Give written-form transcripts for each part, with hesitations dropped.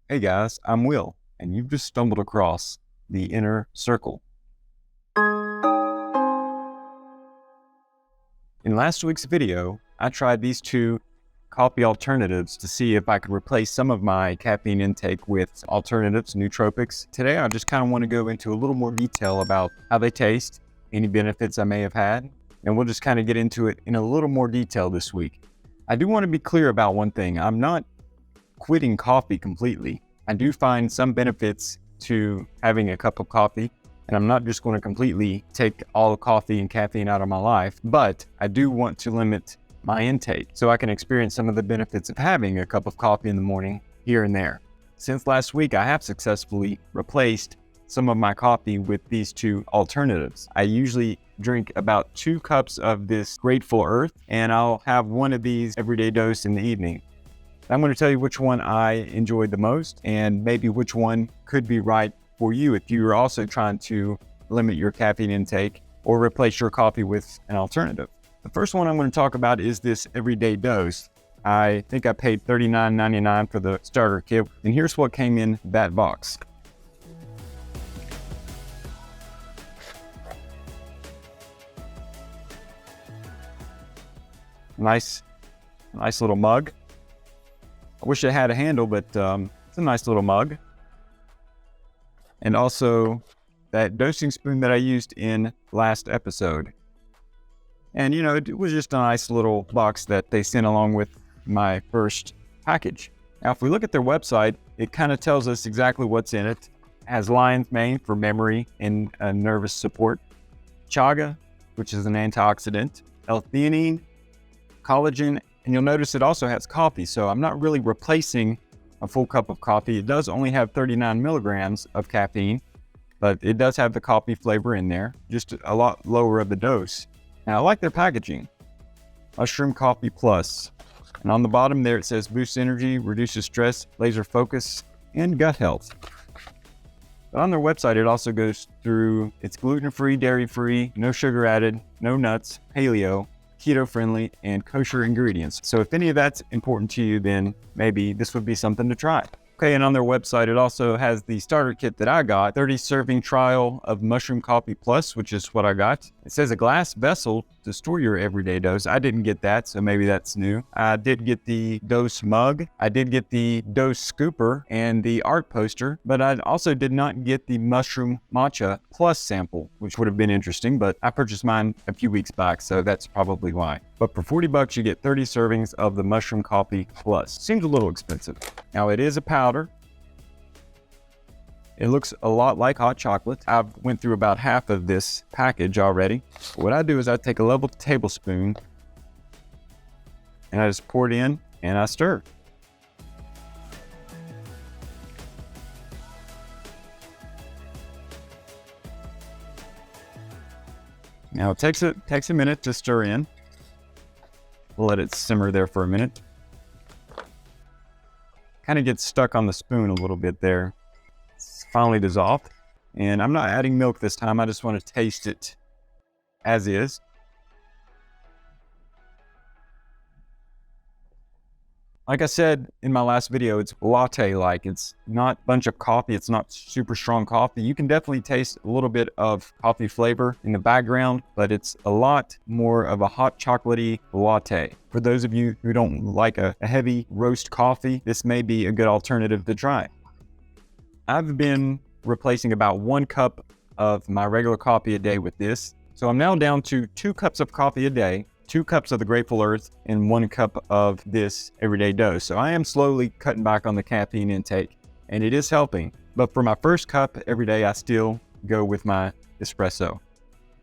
Hey guys, I'm Will, and you've just stumbled across the inner circle. In last week's video, I tried these two coffee alternatives to see if I could replace some of my caffeine intake with alternatives, nootropics. Today, I just kind of want to go into a little more detail about how they taste, any benefits I may have had, and we'll just kind of get into it in a little more detail this week. I do want to be clear about one thing. I'm not quitting coffee completely. I do find some benefits to having a cup of coffee, and I'm not just going to completely take all coffee and caffeine out of my life, but I do want to limit my intake so I can experience some of the benefits of having a cup of coffee in the morning here and there. Since last week, I have successfully replaced some of my coffee with these two alternatives. I usually drink about 2 cups of this Grateful Earth, and I'll have one of these everyday dose in the evening. I'm going to tell you which one I enjoyed the most and maybe which one could be right for you if you're also trying to limit your caffeine intake or replace your coffee with an alternative. The first one I'm going to talk about is this everyday dose. I think I paid $39.99 for the starter kit, and here's what came in that box. Nice little mug. I wish it had a handle, but it's a nice little mug. And also that dosing spoon that I used in last episode. And it was just a nice little box that they sent along with my first package. Now, if we look at their website, it kind of tells us exactly what's in it. It has lion's mane for memory and nervous support, chaga, which is an antioxidant, L-theanine, collagen, and you'll notice it also has coffee, so I'm not really replacing a full cup of coffee. It does only have 39 milligrams of caffeine, but it does have the coffee flavor in there, just a lot lower of the dose. Now, I like their packaging. Mushroom Coffee Plus. And on the bottom there, it says boosts energy, reduces stress, laser focus, and gut health. But on their website, it also goes through it's gluten-free, dairy-free, no sugar added, no nuts, paleo, keto-friendly, and kosher ingredients. So if any of that's important to you, then maybe this would be something to try. Okay, and on their website, it also has the starter kit that I got, 30 serving trial of Mushroom Coffee Plus, which is what I got. It says a glass vessel to store your everyday dose. I didn't get that, so maybe that's new. I did get the dose mug. I did get the dose scooper and the art poster, but I also did not get the Mushroom Matcha Plus sample, which would have been interesting, but I purchased mine a few weeks back, so that's probably why. But for $40, you get 30 servings of the Mushroom Coffee Plus. Seems a little expensive. Now, it is a powder. It looks a lot like hot chocolate. I've went through about half of this package already. What I do is I take a level tablespoon and I just pour it in and I stir. Now it takes a minute to stir in. We'll let it simmer there for a minute. Kind of gets stuck on the spoon a little bit there. It's finally dissolved. And I'm not adding milk this time. I just want to taste it as is. Like I said in my last video, it's latte-like. It's not a bunch of coffee. It's not super strong coffee. You can definitely taste a little bit of coffee flavor in the background, but it's a lot more of a hot chocolatey latte. For those of you who don't like a heavy roast coffee, this may be a good alternative to try. I've been replacing about 1 cup of my regular coffee a day with this. So I'm now down to 2 cups of coffee a day, 2 cups of the Grateful Earth, and 1 cup of this everyday dose. So I am slowly cutting back on the caffeine intake, and it is helping. But for my first cup every day, I still go with my espresso.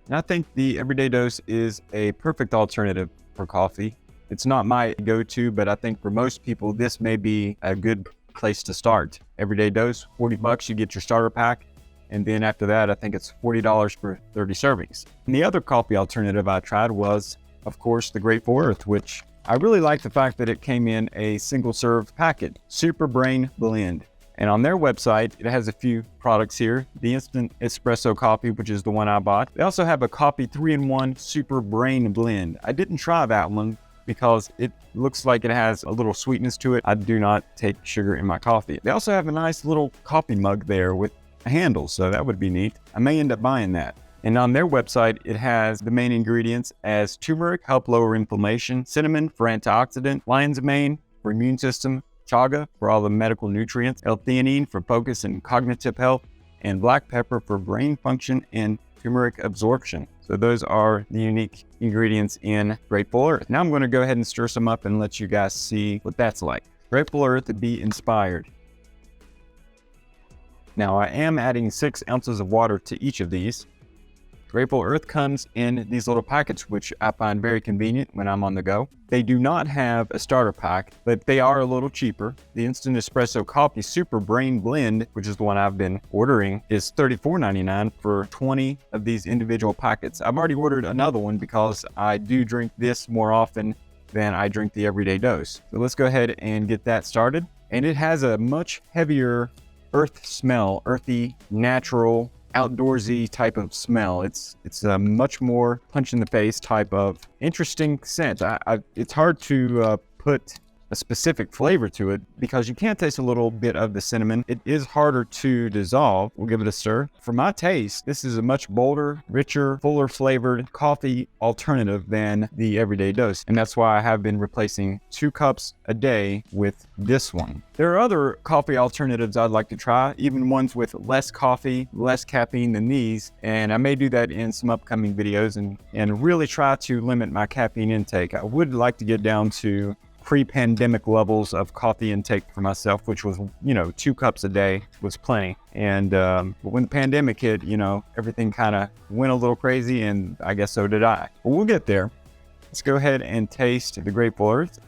And I think the everyday dose is a perfect alternative for coffee. It's not my go-to, but I think for most people, this may be a good place to start. Everyday dose, $40, you get your starter pack. And then after that, I think it's $40 for 30 servings. And the other coffee alternative I tried was, of course, the Grateful Earth, which I really like the fact that it came in a single serve packet, Super Brain Blend. And on their website, it has a few products here. The Instant Espresso Coffee, which is the one I bought. They also have a Coffee 3-in-1 Super Brain Blend. I didn't try that one, because it looks like it has a little sweetness to it. I do not take sugar in my coffee. They also have a nice little coffee mug there with a handle, so that would be neat. I may end up buying that. And on their website, it has the main ingredients as turmeric, help lower inflammation, cinnamon for antioxidant, lion's mane for immune system, chaga for all the medical nutrients, L-theanine for focus and cognitive health, and black pepper for brain function and turmeric absorption. So those are the unique ingredients in Grateful Earth. Now I'm going to go ahead and stir some up and let you guys see what that's like. Grateful Earth to be inspired. Now I am adding 6 ounces of water to each of these. Grateful Earth comes in these little packets, which I find very convenient when I'm on the go. They do not have a starter pack, but they are a little cheaper. The Instant Espresso Coffee Super Brain Blend, which is the one I've been ordering, is $34.99 for 20 of these individual packets. I've already ordered another one because I do drink this more often than I drink the Everyday Dose. So let's go ahead and get that started. And it has a much heavier earth smell, earthy, natural, outdoorsy type of smell. It's a much more punch in the face type of interesting scent. It's hard to put a specific flavor to it because you can taste a little bit of the cinnamon. It is harder to dissolve. We'll give it a stir. For my taste, this is a much bolder, richer, fuller flavored coffee alternative than the Everyday Dose. And that's why I have been replacing 2 cups a day with this one. There are other coffee alternatives I'd like to try, even ones with less coffee, less caffeine than these. And I may do that in some upcoming videos and really try to limit my caffeine intake. I would like to get down to pre-pandemic levels of coffee intake for myself, which was, 2 cups a day was plenty. And but when the pandemic hit, everything kind of went a little crazy, and I guess so did I. But we'll get there. Let's go ahead and taste the Grateful Earth.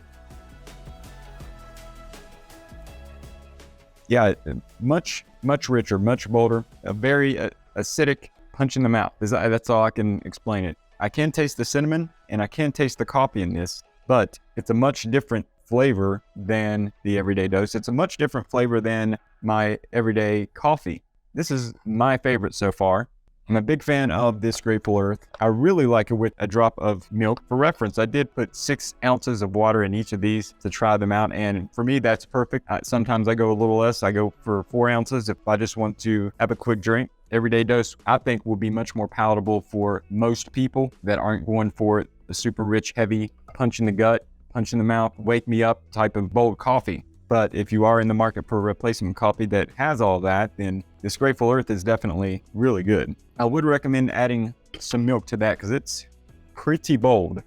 Yeah, much richer, much bolder, a very acidic punch in the mouth. That's all I can explain it. I can taste the cinnamon and I can taste the coffee in this, but it's a much different flavor than the Everyday Dose. It's a much different flavor than my everyday coffee. This is my favorite so far. I'm a big fan of this Grateful Earth. I really like it with a drop of milk. For reference, I did put 6 ounces of water in each of these to try them out, and for me, that's perfect. Sometimes I go a little less. I go for 4 ounces if I just want to have a quick drink. Everyday Dose, I think, will be much more palatable for most people that aren't going for the super rich, heavy, punch in the gut, punch in the mouth, wake me up type of bold coffee. But if you are in the market for a replacement coffee that has all that, then this Grateful Earth is definitely really good. I would recommend adding some milk to that because it's pretty bold.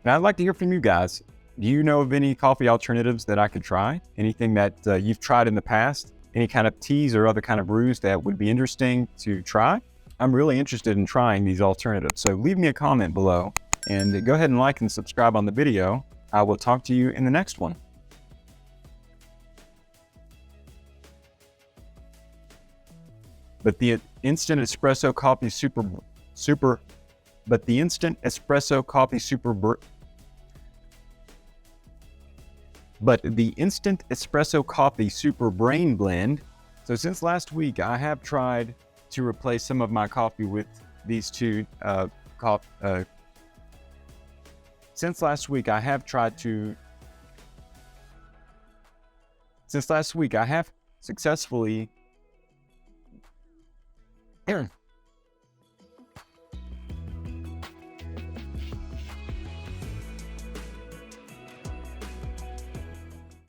And I'd like to hear from you guys. Do you know of any coffee alternatives that I could try? Anything that you've tried in the past? Any kind of teas or other kind of brews that would be interesting to try? I'm really interested in trying these alternatives. So leave me a comment below and go ahead and like and subscribe on the video. I will talk to you in the next one. But the Instant Espresso Coffee Super Brain Blend. So since last week, I have tried to replace some of my coffee with these two Since last week, I have successfully